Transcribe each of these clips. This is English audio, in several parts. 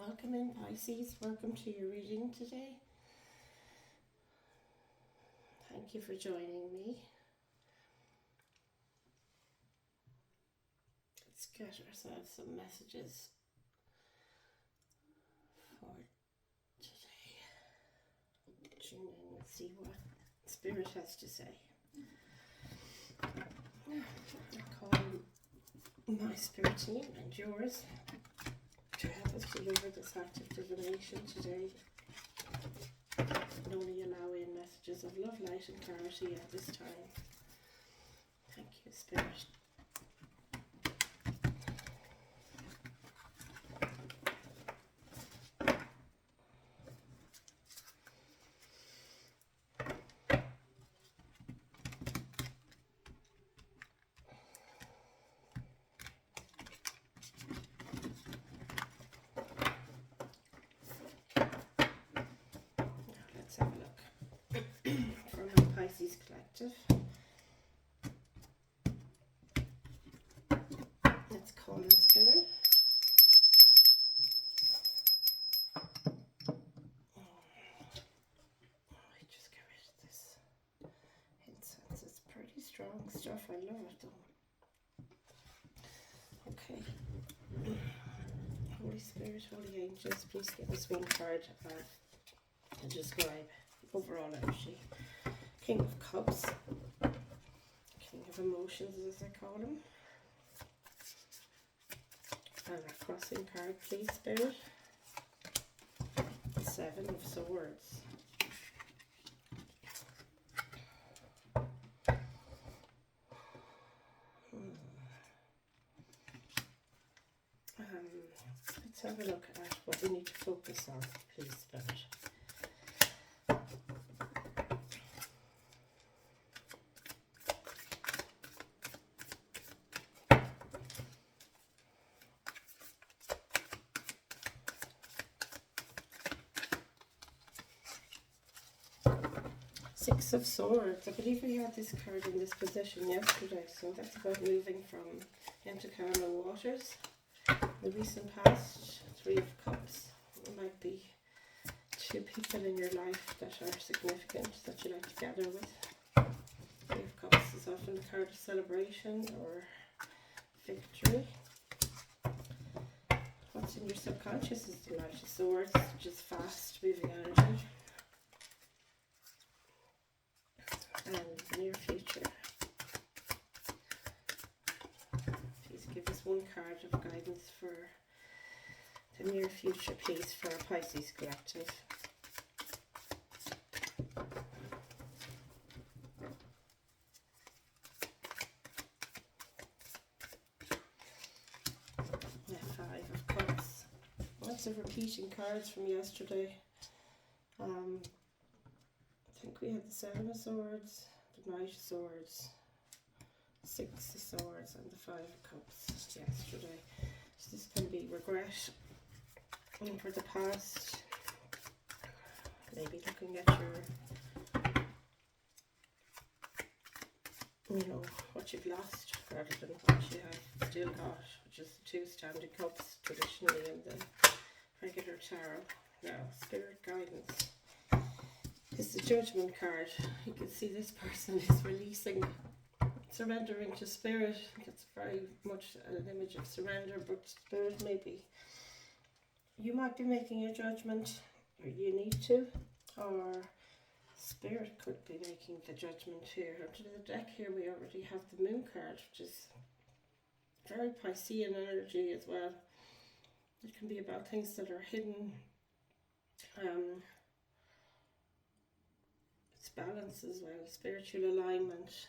Welcome in, Pisces. Welcome to your reading today. Thank you for joining me. Let's get ourselves some messages for today. Tune in and see what Spirit has to say. I call my Spirit team and yours to help us deliver this active divination today. And only allow in messages of love, light and clarity at this time. Thank you, Spirit. Let's have a look from my Pisces collective. Let's call in Spirit. I just get rid of this incense. It's pretty strong stuff. I love it though. Okay. Holy Spirit, Holy Angels, please give us one card to describe overall energy. King of Cups, King of Emotions as I call him. And a crossing card, please, Spirit. Seven of Swords. Let's have a look at what we need to focus on, please, Spirit. Six of Swords. I believe we had this card in this position yesterday, so that's about moving from into calmer waters. The recent past, Three of Cups. There might be two people in your life that are significant that you like to gather with. Three of Cups is often a card of celebration or victory. What's in your subconscious is the Knight of Swords, which is fast moving energy. And near future. Please give us one card of guidance for the near future, please, for our Pisces collective. Yeah, Five of Cups. Lots of repeating cards from yesterday. I think we had the Seven of Swords, the Knight of Swords, Six of Swords, and the Five of Cups yesterday. So this can be regret for the past. Maybe looking at your, what you've lost rather than what you have still got, which is the two standing cups traditionally in the regular tarot. Now, Spirit guidance. It's the Judgment card. You can see this person is releasing, surrendering to Spirit. That's very much an image of surrender, but Spirit maybe. You might be making a judgment, or you need to, or Spirit could be making the judgment here. Under the deck here we already have the Moon card, which is very Piscean energy as well. It can be about things that are hidden. It's balance as well, spiritual alignment,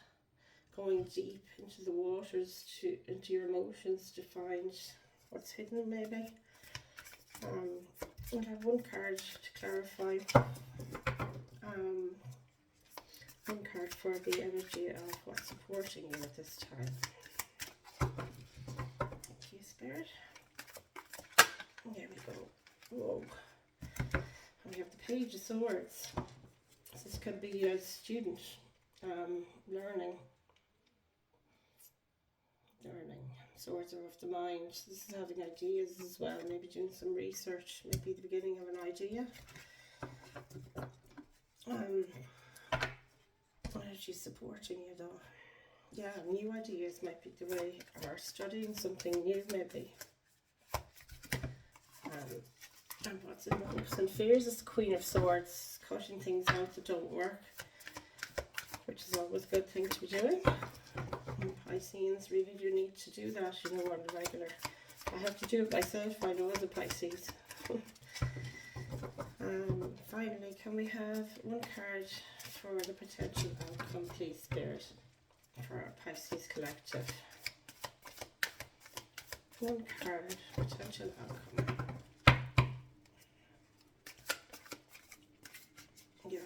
going deep into the waters, into your emotions to find what's hidden maybe. We'll have one card to clarify, one card for the energy of what's supporting you at this time. Thank you, Spirit. There we go. Whoa. And we have the Page of Swords. This could be a student learning. Swords are of the mind. This is having ideas as well, maybe doing some research, maybe the beginning of an idea. Energy supporting you though. Yeah, new ideas might be the way, or studying something new maybe. And what's in the hopes and fears is the Queen of Swords, cutting things out that don't work, which is always a good thing to be doing. And Pisceans really do need to do that, you know, on the regular. I have to do it myself, I know, as a Pisces. Finally, can we have one card for the potential outcome, please, Spirit, for our Pisces collective? One card, potential outcome. Yo,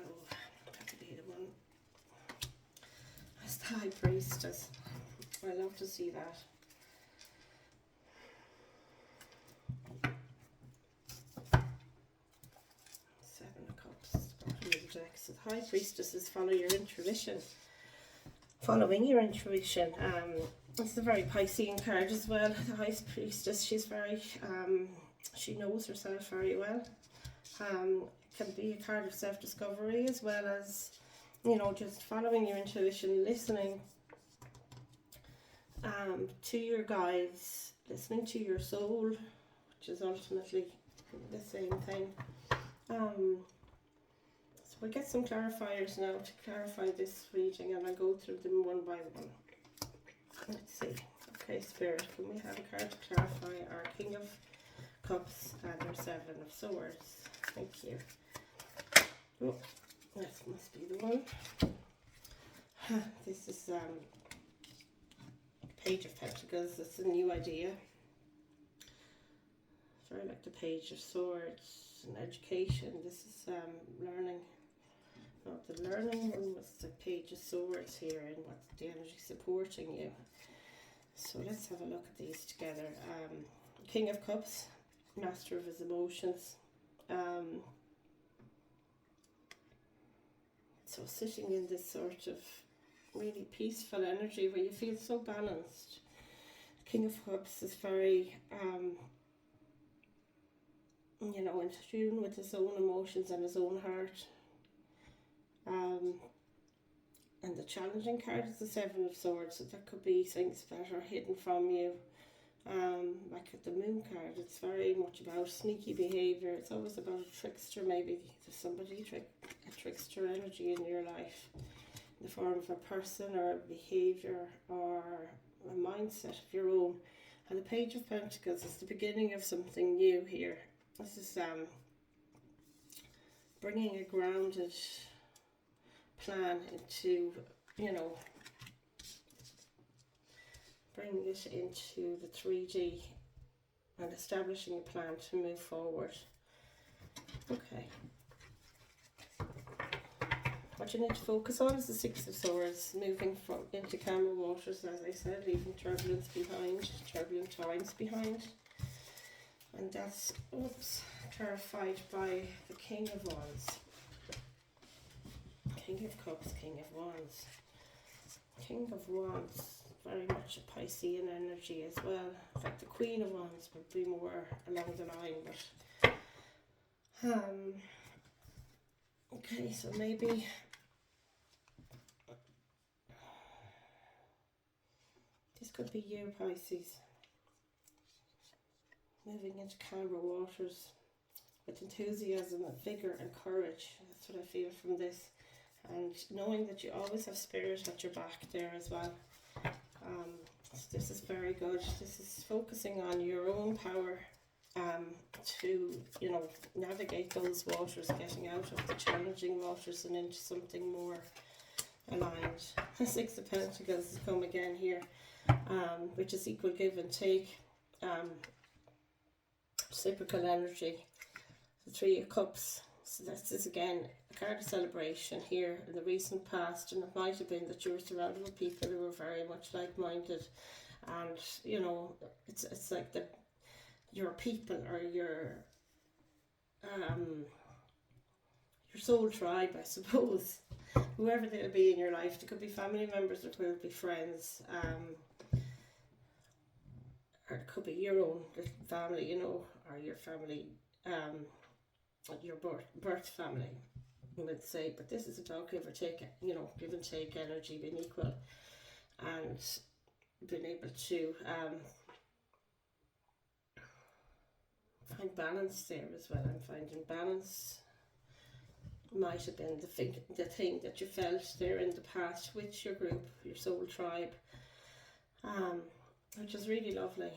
that could be the one. That's the High Priestess. I love to see that. So the High Priestess is follow your intuition. Following your intuition. It's a very Piscean card as well. The High Priestess, she's very, she knows herself very well. It can be a card of self-discovery as well as, you know, just following your intuition, listening to your guides, listening to your soul, which is ultimately the same thing. We'll get some clarifiers now to clarify this reading, and I'll go through them one by one. Let's see. Okay, Spirit, can we have a card to clarify our King of Cups and our Seven of Swords? Thank you. Oh, this must be the one. This is Page of Pentacles. It's a new idea. Very like the Page of Swords and education. This is learning. The learning one was the Page of Swords here, and what's the energy supporting you. So let's have a look at these together. King of Cups, master of his emotions. So sitting in this sort of really peaceful energy where you feel so balanced. King of Cups is very, you know, in tune with his own emotions and his own heart. And the challenging card is the Seven of Swords, so that could be things that are hidden from you. Like at the Moon card, it's very much about sneaky behaviour. It's always about a trickster, maybe there's somebody, a trickster energy in your life, in the form of a person or a behaviour or a mindset of your own. And the Page of Pentacles is the beginning of something new here. This is bringing a grounded plan into, you know, bringing it into the 3D and establishing a plan to move forward. Okay. What you need to focus on is the Six of Swords, moving from into calmer waters, as I said, leaving turbulence behind, turbulent times behind. And that's, oops, clarified by the King of Wands. King of Cups, King of Wands. King of Wands, very much a Piscean energy as well. In fact, the Queen of Wands would be more along the line, but okay, so maybe this could be you, Pisces, moving into calmer waters with enthusiasm and vigour and courage. That's what I feel from this. And knowing that you always have spirit at your back there as well. So this is very good. This is focusing on your own power to, you know, navigate those waters, getting out of the challenging waters and into something more aligned. The Six of Pentacles has come again here, which is equal give and take, reciprocal energy. The Three of Cups. So this is again a card of celebration here in the recent past, and it might have been that you were surrounded with people who were very much like-minded, and you know, it's like your people or your soul tribe, I suppose. Whoever they'll be in your life, they could be family members or could be friends. or it could be your own family, you know, or your family, your birth family, you would say. But this is about give or take, you know, give and take energy, being equal, and being able to find balance there as well. I'm finding balance might have been the thing that you felt there in the past with your group, your soul tribe, which is really lovely,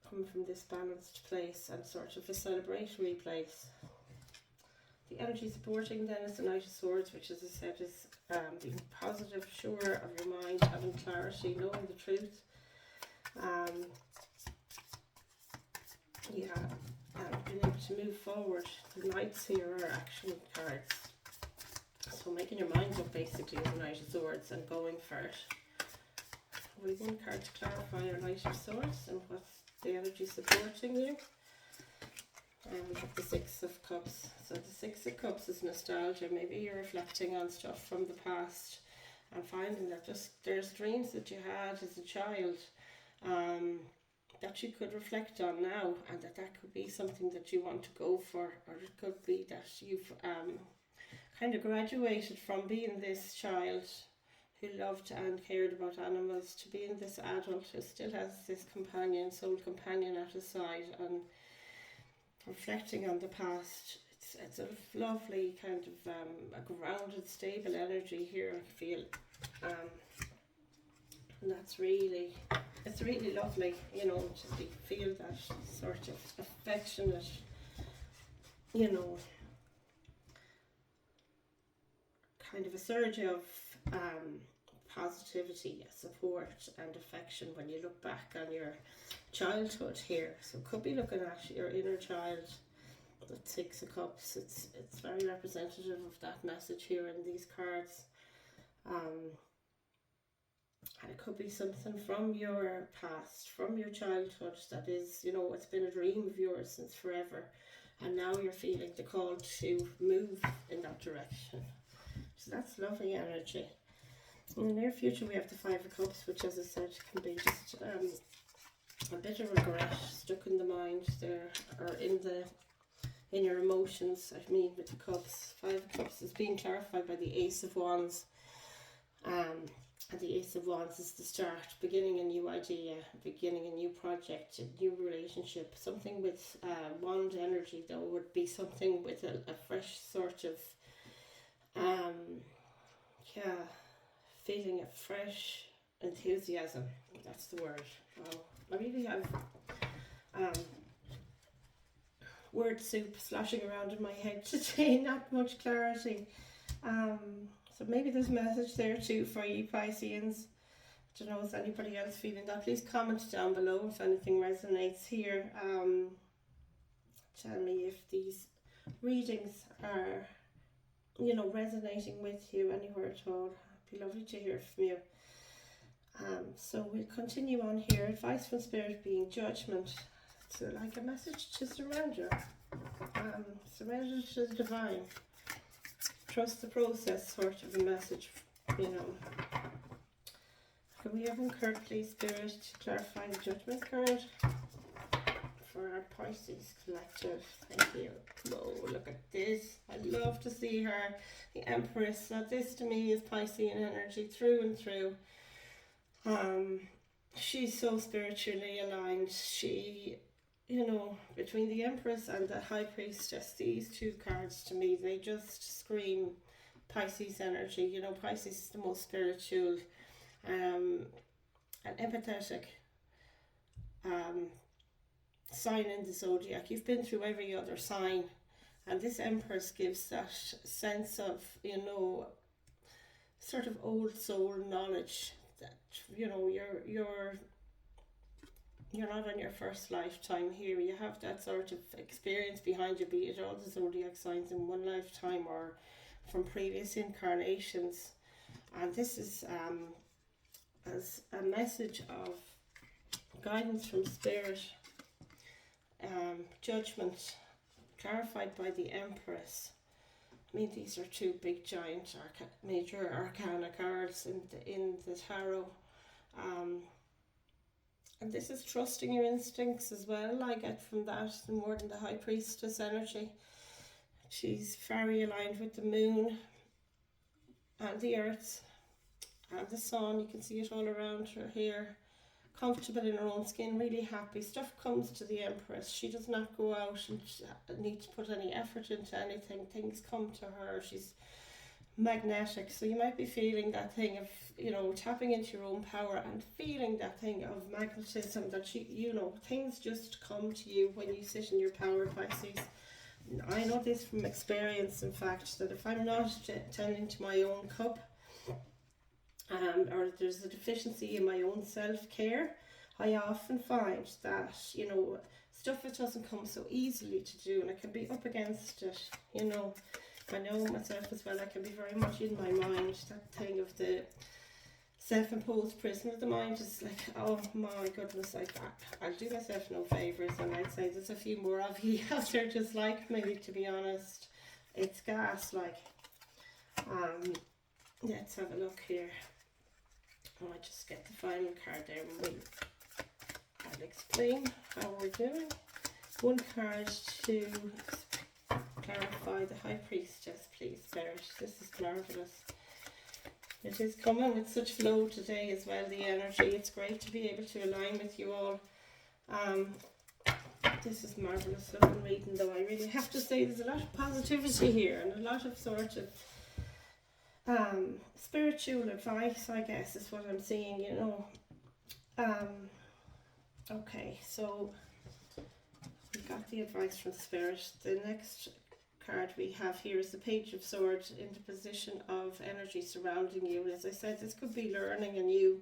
coming from this balanced place and sort of a celebratory place. The energy supporting then is the Knight of Swords, which, as I said, is being positive, sure of your mind, having clarity, knowing the truth. Yeah, and being able to move forward. The Knights here are action cards. So making your mind up basically is the Knight of Swords and going for it. We have one card to clarify your Knight of Swords and what's the energy supporting you. The Six of Cups. So the Six of Cups is nostalgia. Maybe you're reflecting on stuff from the past and finding that there's dreams that you had as a child that you could reflect on now, and that could be something that you want to go for, or it could be that you've kind of graduated from being this child who loved and cared about animals to being this adult who still has this soul companion at his side, and reflecting on the past. It's a lovely kind of a grounded, stable energy here, I feel. And that's really, it's really lovely, you know, to feel that sort of affectionate, you know, kind of a surge of positivity, support and affection when you look back on your childhood here. So it could be looking at your inner child. The Six of Cups, it's very representative of that message here in these cards. And it could be something from your past, from your childhood, that is, you know, it's been a dream of yours since forever, and now you're feeling the call to move in that direction. So that's lovely energy. In the near future we have the Five of Cups, which, as I said, can be just a bit of regret stuck in the mind there, or in your emotions. I mean, with the Cups, Five of Cups is being clarified by the Ace of Wands. And the Ace of Wands is the start, beginning a new idea, beginning a new project, a new relationship. Something with wand energy, though, would be something with a fresh sort of, feeling of fresh enthusiasm. That's the word. I really have word soup sloshing around in my head today, not much clarity. So maybe there's a message there too for you Pisceans. I don't know, is anybody else feeling that? Please comment down below if anything resonates here. Tell me if these readings are, you know, resonating with you anywhere at all. It'd be lovely to hear from you. So we'll continue on here. Advice from Spirit being judgment. So like a message to surrender. Surrender to the divine. Trust the process, sort of a message, you know. Can we have one card, please, Spirit, to clarify the judgment card for our Pisces collective? Thank you. Whoa, look at this. I'd love to see her, the Empress. Now this to me is Piscean energy through and through. She's so spiritually aligned. She, you know, between the Empress and the High Priestess, these two cards to me, they just scream Pisces energy. You know, Pisces is the most spiritual and empathetic sign in the zodiac. You've been through every other sign, and this Empress gives that sense of, you know, sort of old soul knowledge that, you know, you're not on your first lifetime here. You have that sort of experience behind you, be it all the zodiac signs in one lifetime or from previous incarnations. And this is as a message of guidance from Spirit, judgment, clarified by the Empress. I mean, these are two big, giant, major arcana cards in the tarot. And this is trusting your instincts as well. I get from that more than the High Priestess energy. She's very aligned with the moon and the earth and the sun. You can see it all around her here. Comfortable in her own skin, really happy. Stuff comes to the Empress. She does not go out and need to put any effort into anything. Things come to her. She's magnetic. So you might be feeling that thing of, you know, tapping into your own power and feeling that thing of magnetism that you know, things just come to you when you sit in your power, Pisces. I know this from experience, in fact, that if I'm not tending to my own cup, or there's a deficiency in my own self-care, I often find that, you know, stuff that doesn't come so easily to do, and I can be up against it, you know. I know myself as well, I can be very much in my mind. That thing of the self-imposed prison of the mind is like, oh my goodness, I'll do myself no favours, and I'd say there's a few more of you out there just like me, to be honest. It's gas, like. Let's have a look here. I might just get the final card there and I'll explain how we're doing. One card to clarify the High Priestess, please, Spirit. This is marvellous. It is coming with such flow today as well, the energy. It's great to be able to align with you all. This is marvellous looking reading, though. I really have to say there's a lot of positivity here and a lot of sort of spiritual advice, I guess, is what I'm seeing, you know. Okay, so we got the advice from Spirit. The next card we have here is the Page of Swords in the position of energy surrounding you. As I said, this could be learning a new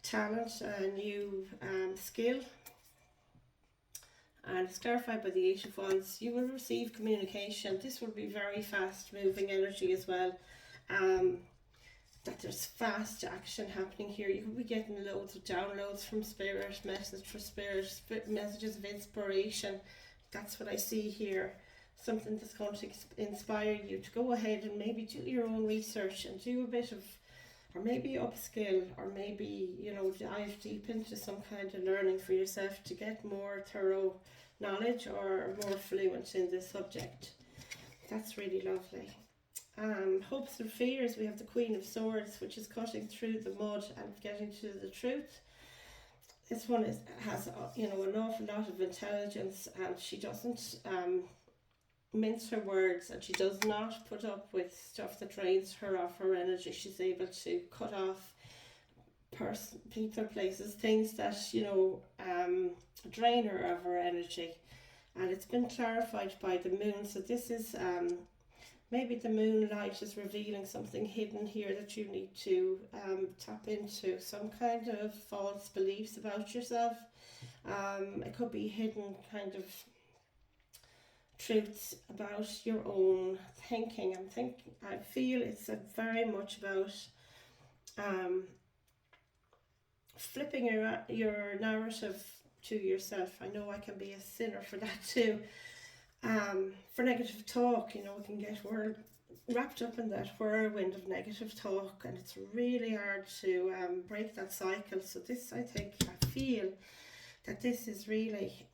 talent, a new skill. And it's clarified by the Eight of Wands. You will receive communication. This will be very fast moving energy as well. That there's fast action happening here. You could be getting loads of downloads from Spirit, messages for Spirit, messages of inspiration. That's what I see here. Something that's going to inspire you to go ahead and maybe do your own research and do a bit of, or maybe upskill, or maybe, you know, dive deep into some kind of learning for yourself to get more thorough knowledge or more fluent in this subject. That's really lovely. Hopes and fears, we have the Queen of Swords, which is cutting through the mud and getting to the truth. This one has, you know, an awful lot of intelligence, and she doesn't mince her words, and she does not put up with stuff that drains her of her energy. She's able to cut off people, places, things that, you know, drain her of her energy. And it's been clarified by the moon. So this is maybe the moonlight is revealing something hidden here that you need to tap into. Some kind of false beliefs about yourself. It could be hidden kind of truths about your own thinking. I feel it's very much about flipping your narrative to yourself. I know I can be a sinner for that too. For negative talk, you know, we can get wrapped up in that whirlwind of negative talk, and it's really hard to break that cycle. So this, I feel that this is really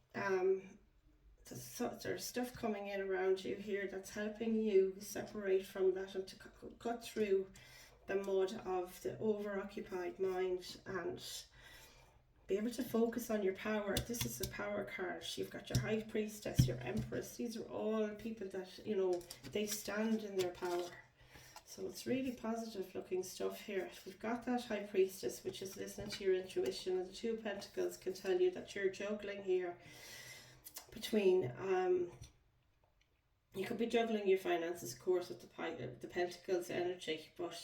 there's stuff coming in around you here that's helping you separate from that and to cut through the mud of the overoccupied mind and be able to focus on your power. This is the power card. You've got your High Priestess, your Empress. These are all people that, you know, they stand in their power. So it's really positive looking stuff here. We've got that High Priestess, which is listening to your intuition, and the Two of Pentacles can tell you that you're juggling here between you could be juggling your finances, of course, with the Pentacles energy, but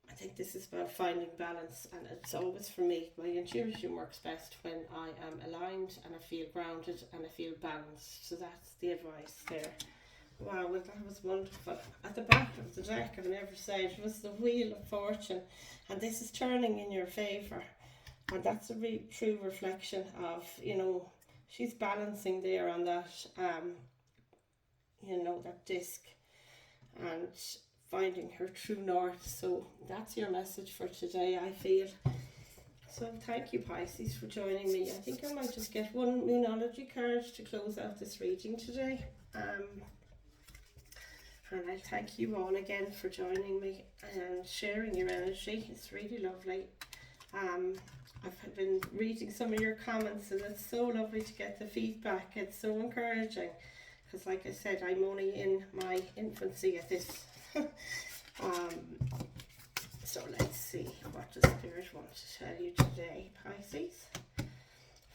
I think this is about finding balance, and it's always, for me, my intuition works best when I am aligned and I feel grounded and I feel balanced. So that's the advice there. Wow, well, that was wonderful. At the back of the deck, I've never said, was the Wheel of Fortune, and this is turning in your favour. And that's a true reflection of, you know, she's balancing there on that, you know, that disc, and finding her true north. So that's your message for today, I feel. So thank you, Pisces, for joining me. I think I might just get one Moonology card to close out this reading today. And I thank you all again for joining me and sharing your energy. It's really lovely. I've been reading some of your comments, and it's so lovely to get the feedback. It's so encouraging because, like I said, I'm only in my infancy at this. So let's see what the Spirit wants to tell you today, Pisces,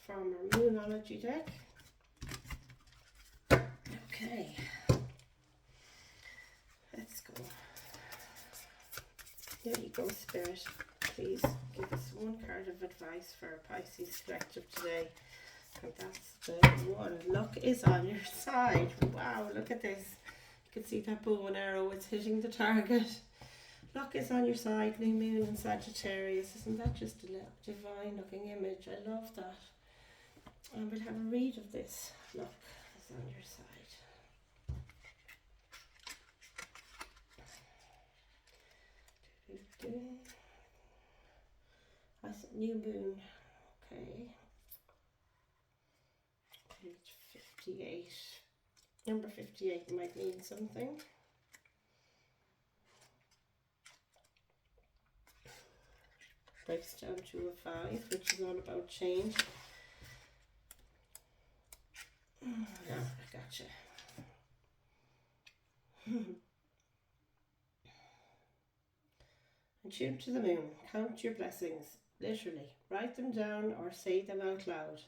from our Moonology deck. Okay, let's go. There you go, Spirit. Please give us one card of advice for our Pisces collective today. And that's the one. Luck is on your side. Wow, look at this. You can see that bow and arrow is hitting the target. Luck is on your side, new moon in Sagittarius. Isn't that just a divine looking image? I love that. And we'll have a read of this. Luck is on your side. That's a new moon. Okay. Page 58. Number 58 might mean something. Breaks down to a 5, which is all about change. No, I gotcha. And tune to the moon. Count your blessings. Literally. Write them down or say them out loud.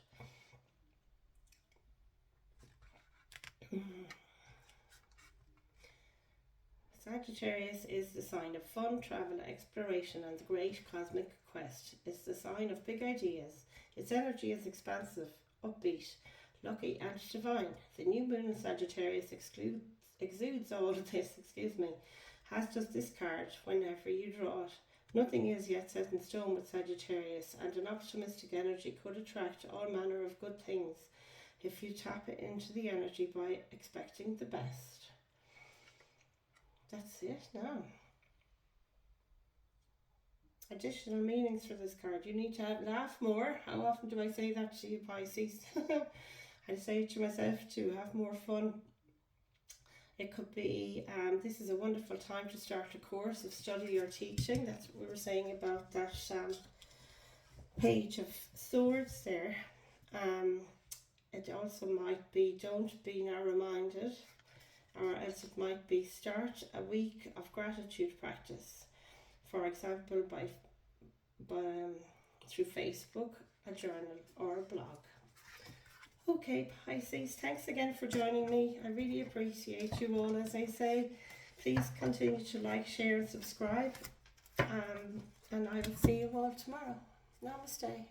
Sagittarius is the sign of fun, travel, exploration, and the great cosmic quest. It's the sign of big ideas. Its energy is expansive, upbeat, lucky, and divine. The new moon in Sagittarius exudes all of this, has just this card whenever you draw it. Nothing is yet set in stone with Sagittarius, and an optimistic energy could attract all manner of good things if you tap into the energy by expecting the best. That's it now. Additional meanings for this card. You need to laugh more. How often do I say that to you, Pisces? I say it to myself too. Have more fun. It could be, this is a wonderful time to start a course of study or teaching. That's what we were saying about that Page of Swords there. It also might be, don't be narrow-minded. Or else it might be, start a week of gratitude practice. For example, by through Facebook, a journal, or a blog. Okay, Pisces, thanks again for joining me. I really appreciate you all, as I say. Please continue to like, share, and subscribe. And I will see you all tomorrow. Namaste.